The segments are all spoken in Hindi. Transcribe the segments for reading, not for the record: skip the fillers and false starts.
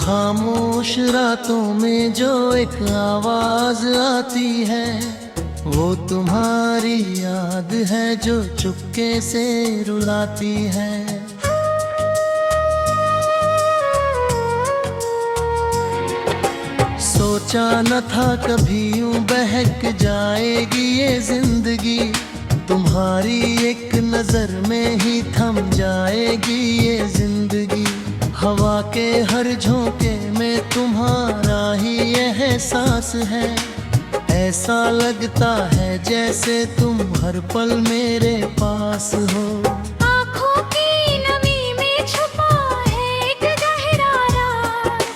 खामोश रातों में जो एक आवाज आती है, वो तुम्हारी याद है जो चुपके से रुलाती है। सोचा न था कभी यूं बहक जाएगी ये जिंदगी, तुम्हारी एक नजर में ही थम जाएगी ये जिंदगी। हवा के हर झोंके में तुम्हारा ही एहसास है, ऐसा लगता है जैसे तुम हर पल मेरे पास हो। आँखों की नमी में छुपा है एक गहरा राज,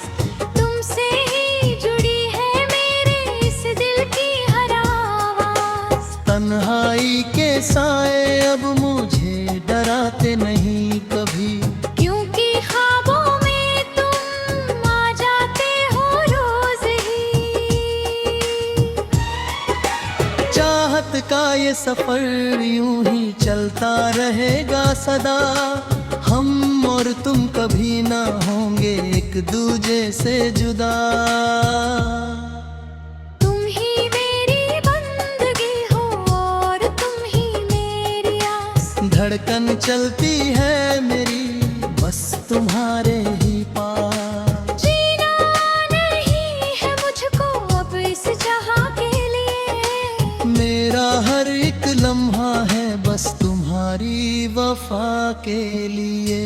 तुमसे ही जुड़ी है मेरे इस दिल की हर आवाज। तन्हाई के साए अब मुझे डराते नहीं कभी, क्योंकि ख्वाबों में तुम आ जाते हो रोज ही। चाहत का ये सफर यूं ही चलता रहेगा सदा, हम और तुम कभी ना होंगे एक दूजे से जुदा। तुम ही मेरी बंदगी हो और तुम ही मेरी आस, धड़कन चलती है मेरी बस तुम्हारे ही पास। जीना नहीं है मुझको अब इस जहां के लिए, मेरा हर एक लम्हा है बस तुम्हारी वफा के लिए।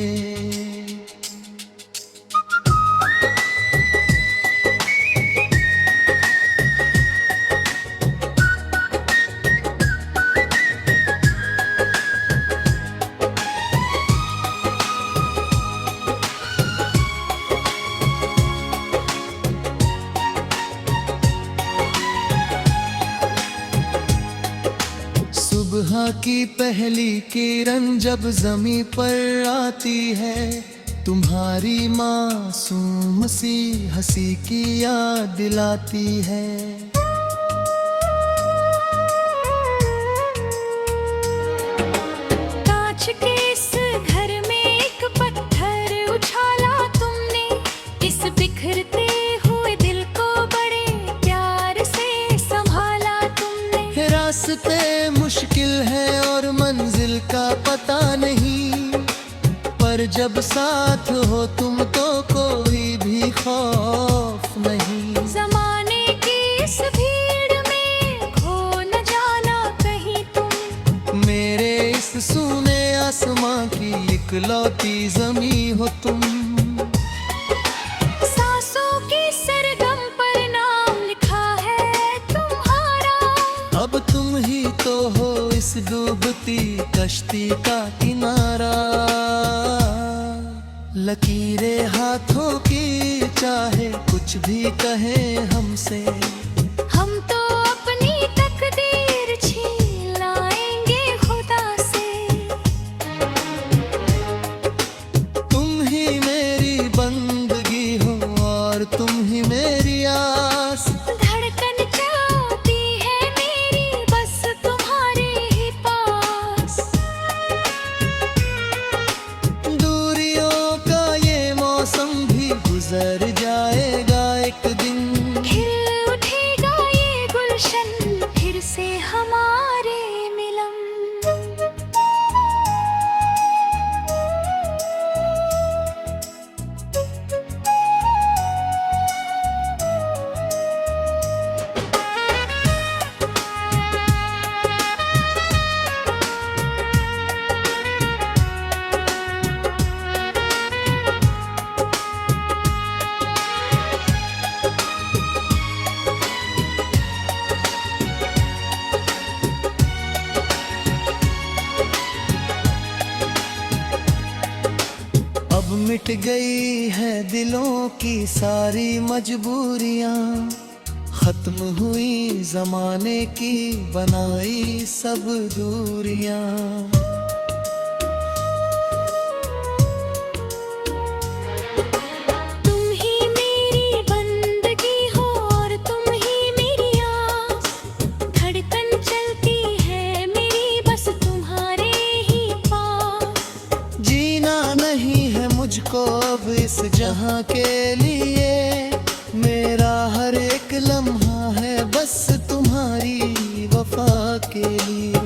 सुबह की पहली किरण जब ज़मीं पर आती है, तुम्हारी मासूम सी हंसी की याद दिलाती है। कांच के इस घर में एक पत्थर उछाला तुमने, इस बिखरते हुए दिल को बड़े प्यार से संभाला तुमने। रास्ते मुश्किल है और मंजिल का पता नहीं, पर जब साथ हो तुम तो कोई भी खौफ नहीं। ज़माने की इस भीड़ में खो न जाना कहीं तुम, मेरे इस सूने आसमां की इकलौती ज़मीं हो तुम। सांसों की सरगम पर नाम लिखा है तुम्हारा, अब तुम ही तो हो इस डूबती कश्ती का किनारा। लकीरें हाथों की चाहे कुछ भी कहे हमसे, हम तो अपनी तकदीर छीन लाएंगे खुदा से। तुम ही मेरी बंदगी हो और तुम ही मेरी आस। धड़कन चलती है मेरी बस तुम्हारे ही पास, दूरियों का ये मौसम भी गुजर जाएगा एक दिन, खिल उठेगा ये गुलशन फिर से हमारे मिलन। अब मिट गई है दिलों की सारी मजबूरियां, खत्म हुई जमाने की बनाई सब दूरियां। तुम ही मेरी बंदगी हो और तुम ही मेरी आस, धड़कन चलती है मेरी बस तुम्हारे ही पास। जीना नहीं है मुझ मुझको अब इस जहां के लिए। मेरा हर एक लम्हा है बस तुम्हारी वफा के लिए।